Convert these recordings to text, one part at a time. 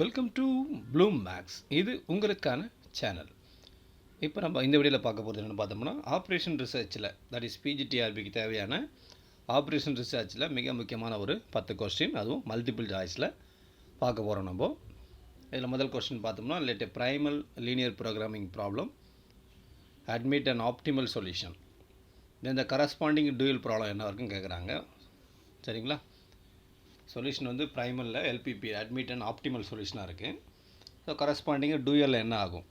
Welcome to Bloom maths. இது உங்களுக்கான channel. இப்போ நம்ம இந்த வீடியோவில் பார்க்க போகிறது என்னென்னு பார்த்தோம்னா, ஆப்ரேஷன் ரிசர்ச்சில், தட் இஸ் பிஜிடிஆர்பிக்கு தேவையான ஆப்ரேஷன் ரிசர்ச்சில் மிக முக்கியமான ஒரு 10 கொஸ்டின், அதுவும் மல்டிபிள் சாய்ஸில் பார்க்க போகிறோம். நம்ம இதில் முதல் கொஸ்டின் பார்த்தோம்னா, let a primal linear programming problem admit and optimal solution. இந்த கரஸ்பாண்டிங் டூயல் ப்ராப்ளம் என்ன இருக்குன்னு கேட்குறாங்க. சரிங்களா? சொல்யூஷன் வந்து ப்ரைமலில் எல்பிபி அட்மிட் அண்ட் ஆப்டிமல் சொல்யூஷனாக இருக்குது. ஸோ கரஸ்பாண்டிங்கு டூயலில் என்ன ஆகும்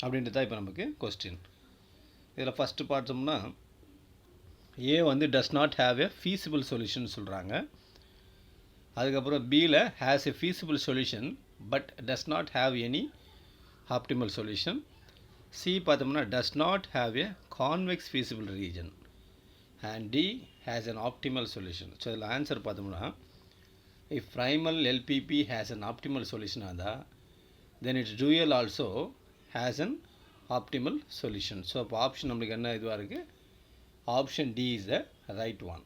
அப்படின்ட்டு தான் இப்போ நமக்கு கொஸ்டின். இதில் ஃபஸ்ட்டு பார்த்தோம்னா, ஏ வந்து does not have a feasible solution சொல்கிறாங்க. அதுக்கப்புறம் பியில் has a feasible solution but does not have any optimal solution. C பார்த்தோம்னா does not have a convex feasible region and D has an optimal solution. So இதில் answer பார்த்தோம்னா, if primal LPP has an optimal solution then its dual also has an optimal solution. So அப்போ option நம்மளுக்கு என்ன இதுவாக இருக்குது, option D is the right one.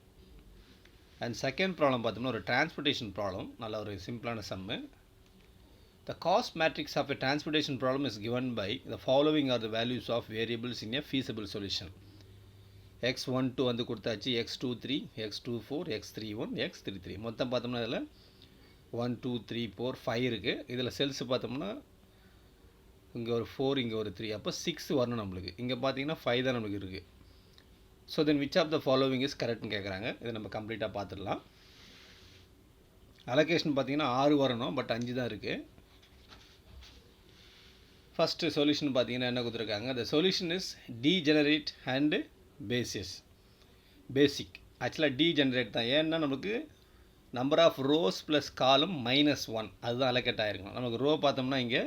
And second problem பார்த்தோம்னா ஒரு transportation problem, நல்ல ஒரு சிம்பிளான சம்மு. The cost matrix of a transportation problem is given by the following are the values of variables in a feasible solution. x12 வந்து கொடுத்தாச்சு, x23, x24, x31, x33. மொத்தம் பார்த்தோம்னா இதில் 1 2 3 4 5 இருக்குது. இதில் செல்ஸ் பார்த்தோம்னா இங்கே ஒரு 4, இங்கே ஒரு 3, அப்போ 6 வரணும் நம்மளுக்கு. இங்கே பார்த்தீங்கன்னா 5 தான் நம்மளுக்கு இருக்குது. So then which of the following is கரெக்ட்னு கேட்குறாங்க. இதை நம்ம கம்ப்ளீட்டாக பார்த்துடலாம். அலோகேஷன் பார்த்தீங்கன்னா 6 வரணும், பட் 5 தான் இருக்குது. ஃபஸ்ட்டு சொல்யூஷன் பார்த்தீங்கன்னா என்ன கொடுத்துருக்காங்க, the solution is degenerate and basic. ஆக்சுவலாக டீஜெனரேட் தான். ஏன்னா நமக்கு நம்பர் ஆஃப் ரோஸ் ப்ளஸ் காலம் -1 அதுதான் அலோகேட் ஆகிருக்கணும். நமக்கு ரோ பார்த்தோம்னா இங்கே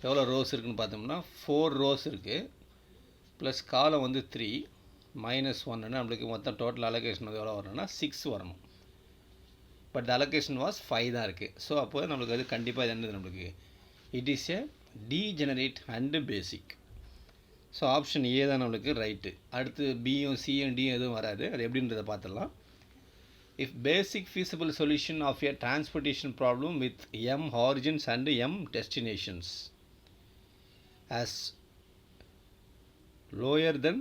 எவ்வளோ ரோஸ் இருக்குதுன்னு பார்த்தோம்னா 4 ரோஸ் இருக்குது, ப்ளஸ் காலம் வந்து 3 -1. நம்மளுக்கு மொத்தம் டோட்டல் அலோகேஷன் வந்து எவ்வளோ வரணும்னா 6 வரணும். பட் அலோகேஷன் வாஸ் 5 தான் இருக்குது. ஸோ அப்போ நம்மளுக்கு அது கண்டிப்பாக இது என்னது, நம்மளுக்கு it is a degenerate and basic. So option A தான் நம்மளுக்கு ரைட்டு. அடுத்து பியும் சியும் டியும் எதுவும் வராது. அது எப்படின்றத பார்த்துடலாம். If basic feasible solution of a transportation problem with m origins and m destinations as fewer than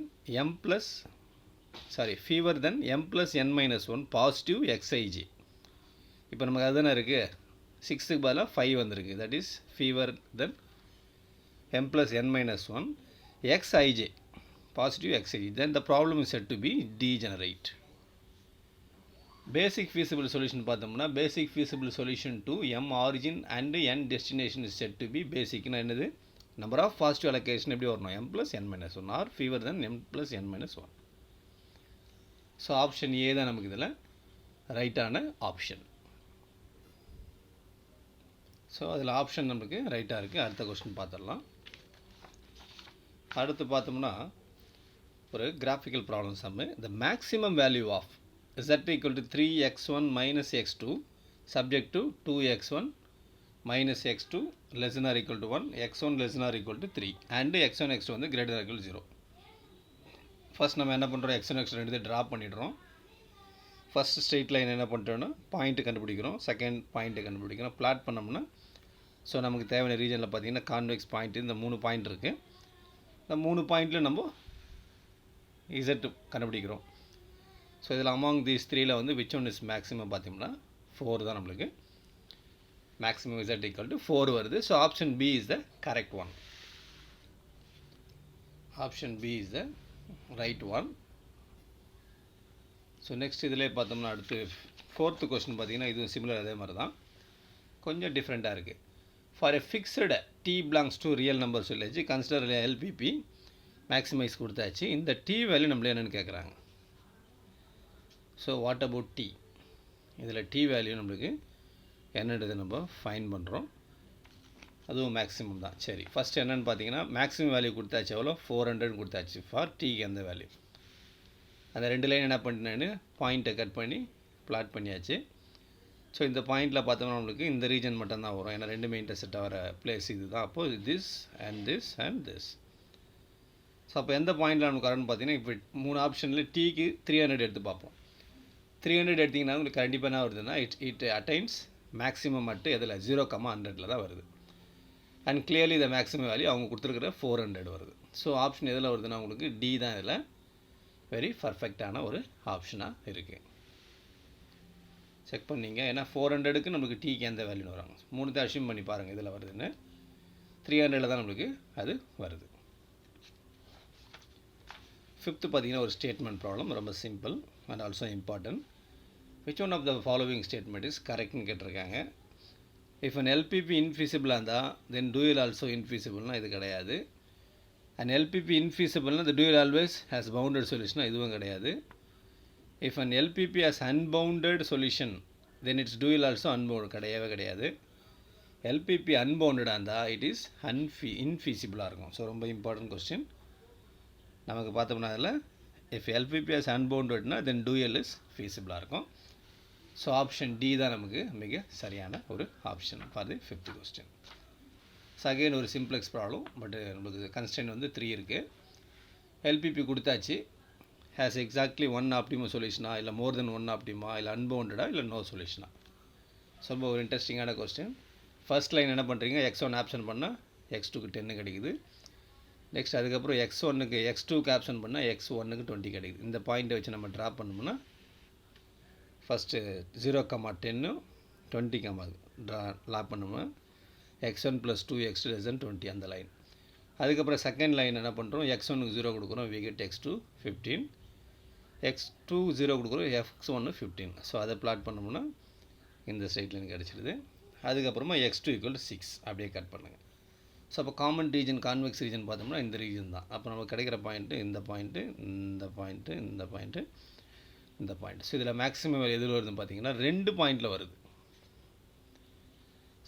m plus n minus 1 positive xij. இப்போ நமக்கு அதுதானே இருக்குது, 6க்கு பதிலாக 5 வந்திருக்கு. That is fewer than m plus n minus 1 xij, positive xij. Then the problem is said to be degenerate. Basic feasible solution பார்த்தோம்னா, basic feasible solution to m origin and n destination is said to be basic. என்னது, number of positive allocation எப்படி வரணும், m plus n minus 1 or fewer than m plus n minus 1. So option A தான் நமக்கு இதில் ரைட்டான option. So அதில் option நமக்கு ரைட்டாக இருக்குது. அடுத்த கொஸ்டின் பார்த்துடலாம். அடுத்து பார்த்தோம்னா ஒரு கிராஃபிக்கல் ப்ராப்ளம் சம்மு. The maximum value of z equal to 3x1 minus x2 subject to 2x1 minus x2 less than or equal to 1, x1 less than or equal to 3 and x1 x2 வந்து greater than or equal to 0. First நம்ம என்ன பண்ணுறோம், x1 x2 ரெண்டு draw பண்ணிடுறோம். First straight line என்ன பண்ணுறோன்னா point கண்டுபிடிக்கிறோம், second point கண்டுபிடிக்கிறோம். பிளாட் பண்ணோம்னா ஸோ நமக்கு தேவையான ரீஜனில் பார்த்தீங்கன்னா கான்வெக்ஸ் பாயிண்ட்டு இந்த 3 பாயிண்ட் இருக்குது. இந்த 3 பாயிண்ட்டில் நம்ம இசட் கண்டுபிடிக்கிறோம். ஸோ இதில் அமாங் தீஸ் 3ல் வந்து விச் ஒன் இஸ் மேக்ஸிமம் பார்த்தோம்னா 4 தான் நம்மளுக்கு. மேக்ஸிமம் இசட் ஈக்குவல் டு 4 வருது. So option B is the correct one. Option B is the right one. So next இதிலே பார்த்தோம்னா அடுத்து 4th கொஸ்டின் பார்த்தீங்கன்னா இதுவும் சிமிலர் அதே மாதிரி தான், கொஞ்சம் டிஃப்ரெண்ட்டாக இருக்குது. For a fixed D belongs to real number சொல்லிச்சு, கன்சிடர் எல்பிபி மேக்ஸிமைஸ் கொடுத்தாச்சு. இந்த டி வேல்யூ நம்மளே என்னென்னு கேட்குறாங்க. ஸோ வாட் அபவுட் டி, இதில் டி வேல்யூ நம்மளுக்கு என்னன்றது நம்ம ஃபைன் பண்ணுறோம். அதுவும் மேக்ஸிமம் தான். சரி, ஃபஸ்ட்டு என்னென்னு பார்த்தீங்கன்னா மேக்ஸிமம் வேல்யூ கொடுத்தாச்சு, எவ்வளோ 400 கொடுத்தாச்சு ஃபார் டிக்கு அந்த வேல்யூ. அந்த 2 லைன் என்ன பண்ணிட்டேன்னு பாயிண்ட்டை கட் பண்ணி பிளாட் பண்ணியாச்சு. ஸோ இந்த பாயிண்டில் பார்த்தோம்னா நம்மளுக்கு இந்த ரீஜன் மட்டும்தான் வரும், ஏன்னா ரெண்டுமே இன்டர்செக்ட் ஆகிற பிளேஸ் இது தான். அப்போது this and this and this. So அப்போ எந்த பாயிண்டில் நமக்கு வரணும்னு பார்த்தீங்கன்னா, இப்போ 3 ஆப்ஷனில் டிக்கு 300 எடுத்து பார்ப்போம். 300 எடுத்திங்கன்னா உங்களுக்கு கண்டிப்பாக என்ன வருதுன்னா இட் அட்டைன்ஸ் மேக்ஸிமம் மட்டும் எதில் 0,100 தான் வருது. And clearly the maximum value அவங்க கொடுத்துருக்கிற 400 வருது. ஸோ ஆப்ஷன் எதில் வருதுன்னா உங்களுக்கு டி தான் இதில் வெரி பர்ஃபெக்டான ஒரு ஆப்ஷனாக இருக்குது. செக் பண்ணிங்க. ஏன்னா 400க்கு நம்மளுக்கு டீக்கு எந்த வேல்யூன்னு வராங்க. 3 அஷ்யூம் பண்ணி பாருங்கள் இதில் வருதுன்னு. 300 தான் நம்மளுக்கு அது வருது. 5th பார்த்தீங்கன்னா ஒரு ஸ்டேட்மெண்ட் ப்ராப்ளம், ரொம்ப simple and also important. Which one of the following statement is கரெக்ட்னு கேட்டிருக்காங்க. இஃப் அன் எல்பிபி இன்ஃபீஸிபிளாக இருந்தால் தென் டூயல் ஆல்சோ இன்ஃபீஸிபிள்னால் இது கிடையாது. அண்ட் எல்பிபி இன்ஃபீஸிபிள்னால் the dual always has bounded சொல்யூஷனாக இதுவும் கிடையாது. If an LPP has unbounded solution then its dual also unbound கிடையவே கிடையாது. எல்பிபி அன்பவுண்டடாக இருந்தால் இட் இஸ் இன்ஃபீஸிபிளாக இருக்கும். ஸோ ரொம்ப இம்பார்ட்டன்ட் கொஸ்டின். நமக்கு பார்த்தோம்னா அதில் இஃப் எல்பிபி ஹாஸ் அன்பவுண்டட்னா தென் டூயல் இஸ் ஃபீஸிபிளாக இருக்கும். ஸோ ஆப்ஷன் டி தான் நமக்கு மிக சரியான ஒரு option for the 5th question. So again ஒரு சிம்ப்ளெக்ஸ் ப்ராப்ளம், பட் நம்மளுக்கு கன்ஸ்டன்ட் வந்து 3 இருக்குது. எல்பிபி கொடுத்தாச்சு. ஹேஸ் எக்ஸாக்ட்லி 1 ஆப்டிமம் சொல்யூஷனா, இல்லை மோர் தென் 1 ஆப்டிமா, இல்லை அன்பவுண்டடா, இல்லை நோ சொல்யூஷனா. ஸோ ரொம்ப ஒரு இன்ட்ரெஸ்டிங்கான கொஸ்டின். ஃபர்ஸ்ட் லைன் என்ன பண்ணுறீங்க, x1 ஆப்ஷன் பண்ணால் x2க்கு 10 கிடைக்குது. நெக்ஸ்ட் அதுக்கப்புறம் x1க்கு x2க்கு ஆப்ஷன் பண்ணால் x1க்கு 20 கிடைக்குது. இந்த பாயிண்ட்டை வச்சு நம்ம ட்ரா பண்ணோம்னா ஃபஸ்ட்டு 0,10 20 ட்ரா பண்ணோம்னா x1 + 2 x2 > 20 அந்த லைன். அதுக்கப்புறம் செகண்ட் லைன் என்ன பண்ணுறோம், x1க்கு 0 கொடுக்குறோம், we get x2 15, x2 0 கொடுக்குறோம், x1 15. ஸோ அதை பிளாட் பண்ணோம்னா இந்த ஸ்ட்ரைட் லைன் கிடச்சிடுது. அதுக்கப்புறமா x2 = 6 அப்படியே கட் பண்ணுங்கள். ஸோ அப்போ காமன் ரீஜன் கான்வெக்ஸ் ரீஜன் பார்த்தோம்னா இந்த ரீஜன் தான். அப்போ நமக்கு கிடைக்கிற பாயிண்ட்டு இந்த பாயிண்ட்டு, இந்த பாயிண்ட்டு, இந்த பாயிண்ட்டு, இந்த பாயிண்ட். ஸோ இதில் மேக்ஸிமம் எதில் வருதுன்னு பார்த்தீங்கன்னா 2 பாயிண்டில் வருது.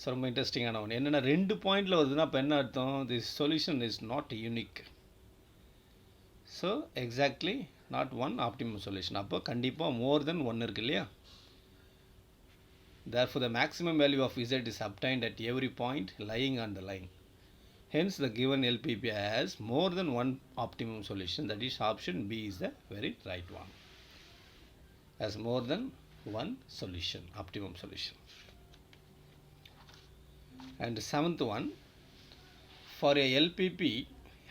ஸோ ரொம்ப இன்ட்ரெஸ்டிங்கான ஒன்று என்னென்னா 2 பாயிண்டில் வருதுன்னா அப்போ என்ன அர்த்தம், this solution is not unique. So exactly not 1 optimum solution. அப்போ கண்டிப்பாக மோர் தென் 1 இருக்குது இல்லையா. Therefore the maximum value of z is obtained at every point lying on the line. Hence the given LPP has more than 1 optimum solution, that is option B is the very right one. Has more than 1 solution, optimum solution. And the 7th one, for a LPP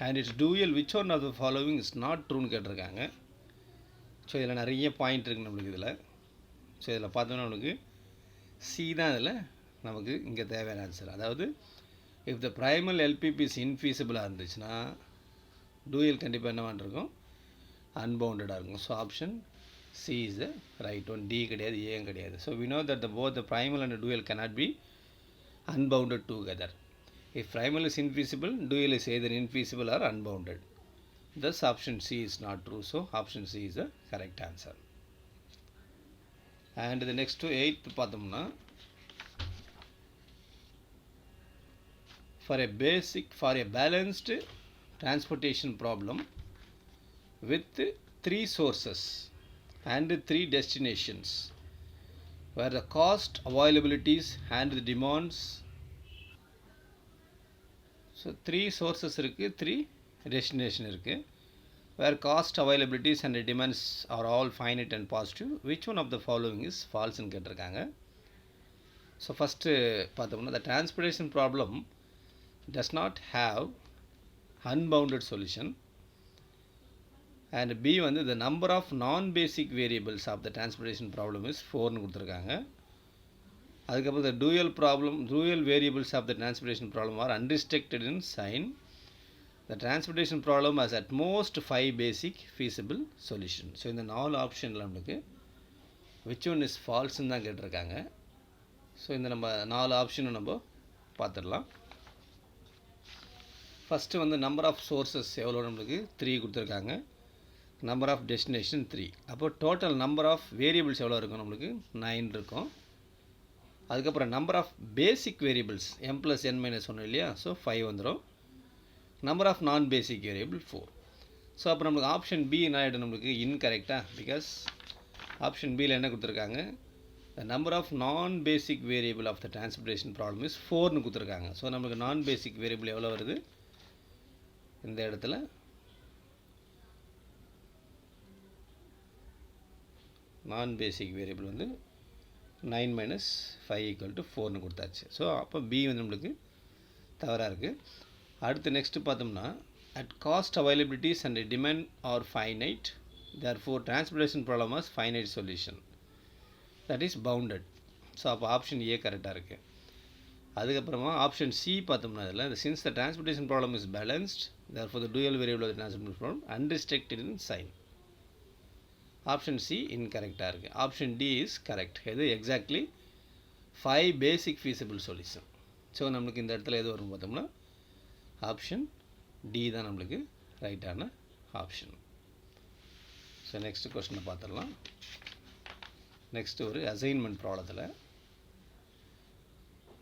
and its dual which one of the following is not true னு கேட்டிருக்காங்க. So இதில் நிறைய point இருக்குது நம்மளுக்கு இதில். So இதில் பார்த்தோன்னா நம்மளுக்கு சி தான் இதில் நமக்கு இங்கே தேவையான ஆன்சர். அதாவது if the primal LPP is இன்ஃபீஸிபிளாக இருந்துச்சுன்னா டூயல் கண்டிப்பாக என்னவான் இருக்கும், அன்பவுண்டடாக இருக்கும். So option C is the right one. D கிடையாது, ஏயும் கிடையாது. So we know that both the primal and dual cannot be unbounded together. If primal is infeasible, dual is either infeasible or unbounded. Thus option C is not true. So option C is the correct answer. And the next to 8th பார்த்தோம்னா, for a balanced transportation problem with 3 sources and 3 destinations where the cost, availabilities and the demands, so 3 sources இருக்குது, 3 destination இருக்குது, where cost, availabilities and the demands are all finite and positive, which one of the following is false னு கேட்டிருக்காங்க. So first பார்த்தோம்னா the transportation problem does not have unbounded solution, and B வந்து the number of non-basic variables of the transportation problem is 4னு கொடுத்துருக்காங்க. அதுக்கப்புறம் the dual variables of the transportation problem are unrestricted in sign. The transportation problem has at most 5 basic feasible solutions. So இந்த 4 ஆப்ஷனில் நம்மளுக்கு which one is falseன்னு தான் கேட்டிருக்காங்க. So இந்த நம்ம 4 ஆப்ஷனும் நம்ம பார்த்துடலாம். ஃபஸ்ட்டு வந்து நம்பர் ஆஃப் சோர்ஸஸ் எவ்வளோ நம்மளுக்கு 3 கொடுத்துருக்காங்க, நம்பர் ஆஃப் டெஸ்டினேஷன் 3. அப்போ டோட்டல் நம்பர் ஆஃப் வேரியபிள்ஸ் எவ்வளோ இருக்கும், நம்மளுக்கு 9 இருக்கும். அதுக்கப்புறம் number of basic variables m + n - 1 இல்லையா, ஸோ 5 வந்துடும். Number of non basic variable 4. So அப்போ நம்மளுக்கு ஆப்ஷன் பி என்ன ஆகிடும், நம்மளுக்கு இன்கரெக்டாக. பிகாஸ் ஆப்ஷன் பியில் என்ன கொடுத்துருக்காங்க, த number of non basic variable of the transportation problem is 4னு கொடுத்துருக்காங்க. ஸோ நம்மளுக்கு நான் பேசிக் வேரியபிள் எவ்வளோ வருது, இந்த இடத்துல நான் பேசிக் வேரியபிள் வந்து 9 minus 5 equal to 4னு கொடுத்தாச்சு. ஸோ அப்போ பி வந்து நம்மளுக்கு தவறாக இருக்குது. அடுத்து நெக்ஸ்ட்டு பார்த்தோம்னா at cost availabilities and demand are finite, therefore transportation problem has finite solution, that is bounded. So அப்போ ஆப்ஷன் ஏ கரெக்டாக இருக்குது. அதுக்கப்புறமா ஆப்ஷன் சி பார்த்தோம்னா அதில் since the transportation problem is balanced, therefore the dual variable of the transportation problem unrestricted in sign. Option C இன்கரெக்டாக இருக்குது. Option D is correct. இது exactly 5 basic feasible solution. So நம்மளுக்கு இந்த இடத்துல எது வரும் பார்த்தோம்னா ஆப்ஷன் டி தான் நம்மளுக்கு ரைட்டான ஆப்ஷன். ஸோ நெக்ஸ்ட் கொஸ்டினை பார்த்துடலாம். நெக்ஸ்ட்டு ஒரு அசைன்மெண்ட் ப்ராப்ளத்தில்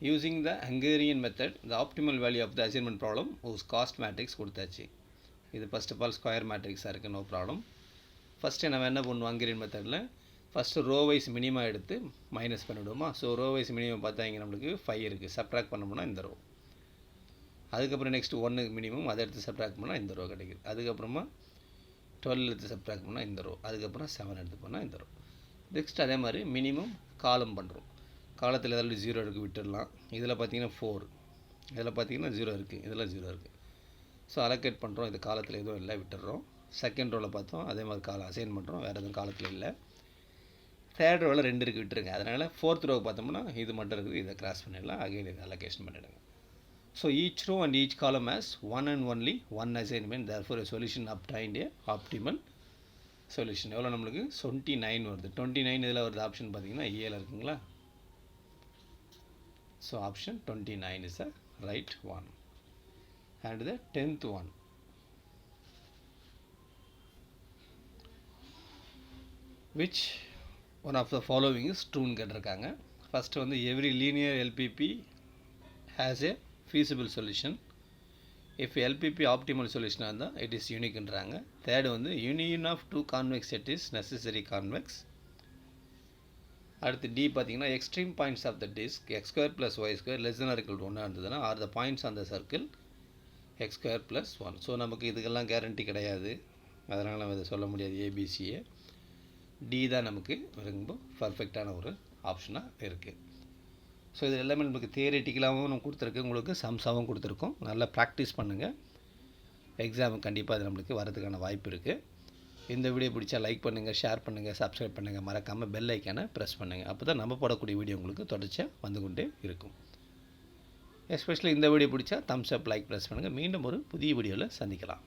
using the Hungarian method the optimal value of the assignment problem whose cost matrix கொடுத்தாச்சு. இது ஃபஸ்ட் ஆஃப் ஆல் ஸ்கொயர் மேட்ரிக்ஸாக இருக்குது, நோ ப்ராப்ளம். ஃபஸ்ட்டு நம்ம என்ன பண்ணுவோம் ஹங்கேரியன் மெத்தடில் ஃபஸ்ட்டு ரோ வைஸ் மினிமம் எடுத்து மைனஸ் பண்ணிவிடுவோமா. ஸோ ரோ வைஸ் மினிமம் பார்த்தா இங்கே நம்மளுக்கு 5 இருக்குது, சப்ட்ராக்ட் பண்ணோம்னா இந்த ரோ. அதுக்கப்புறம் நெக்ஸ்ட்டு 1 மினிமம் அதை எடுத்து சப்ட்ராக்ட் பண்ணால் இந்த ரோ கிடைக்குது. அதுக்கப்புறமா 12 எடுத்து சப்ட்ராக்ட் பண்ணால் இந்த ரோ. அதுக்கப்புறம் 7 எடுத்து பண்ணால் இந்த ரோ. நெக்ஸ்ட் அதே மாதிரி மினிமம் காலம் பண்ணுறோம். காலத்தில் ஏதாவது 0 இருக்குது விட்டுடலாம். இதில் பார்த்தீங்கன்னா 4, இதில் பார்த்தீங்கன்னா 0 இருக்குது, இதில் 0 இருக்குது. ஸோ அலோகேட் பண்ணுறோம். இது காலத்தில் எதுவும் இல்லை விட்டுடுறோம். செகண்ட் ரோவில் பார்த்தோம் அதே மாதிரி காலம் அசைன் பண்ணுறோம், வேறு எதுவும் காலத்தில் இல்லை. தேர்ட் ரோவில் 2 இருக்குது விட்டுருங்க. அதனால் ஃபோர்த் ரோவை பார்த்தோம்னா இது மட்டும் இருக்குது, இதை கிராஸ் பண்ணிடலாம். அகைன் இதை அலோகேஷன் பண்ணிவிடுங்க. So each row and each column has one and only one assignment, therefore a solution obtained a optimal solution. எவ்வளோ நம்மளுக்கு 29 வருது. 29 இதில் வருது ஆப்ஷன் பார்த்தீங்கன்னா ஏல இருக்குங்களா. So option 29 is the right one. And the 10th one, which one of the following is true ன்னு கேட்டிருக்காங்க. ஃபஸ்ட்டு வந்து every linear LPP has a feasible solution. if LPP optimal solution இருந்தால் it is uniqueன்றாங்க. தேர்டு வந்து union of two convex set is necessary convex. அடுத்து D பார்த்தீங்கன்னா extreme points of the disk x square plus y square less than or equal to 1 இருந்ததுன்னா are the points on the circle x square plus 1. So நமக்கு இதுக்கெல்லாம் guarantee கிடையாது, அதனால் நம்ம இதை சொல்ல முடியாது ஏபிசியை. டி தான் நமக்கு ரொம்ப பர்ஃபெக்டான ஒரு ஆப்ஷனாக இருக்குது. ஸோ இது எல்லாமே நமக்கு தியரிட்டிக்கலாகவும் நம்ம கொடுத்துருக்கு, உங்களுக்கு சம்ஸாகவும் கொடுத்துருக்கோம். நல்லா ப்ராக்டிஸ் பண்ணுங்கள், எக்ஸாமுக்கு கண்டிப்பாக அது நம்மளுக்கு வரதுக்கான வாய்ப்பு இருக்குது. இந்த வீடியோ பிடிச்சா லைக் பண்ணுங்கள், ஷேர் பண்ணுங்கள், சப்ஸ்கிரைப் பண்ணுங்கள், மறக்காமல் பெல் ஐக்கானை ப்ரெஸ் பண்ணுங்கள். அப்போ தான் நம்ம போடக்கூடிய வீடியோ உங்களுக்கு தொடர்ச்சியாக வந்து கொண்டே இருக்கும். எஸ்பெஷலி இந்த வீடியோ பிடிச்சா தம்ஸ் அப் லைக் ப்ரெஸ் பண்ணுங்கள். மீண்டும் ஒரு புதிய வீடியோவில் சந்திக்கலாம்.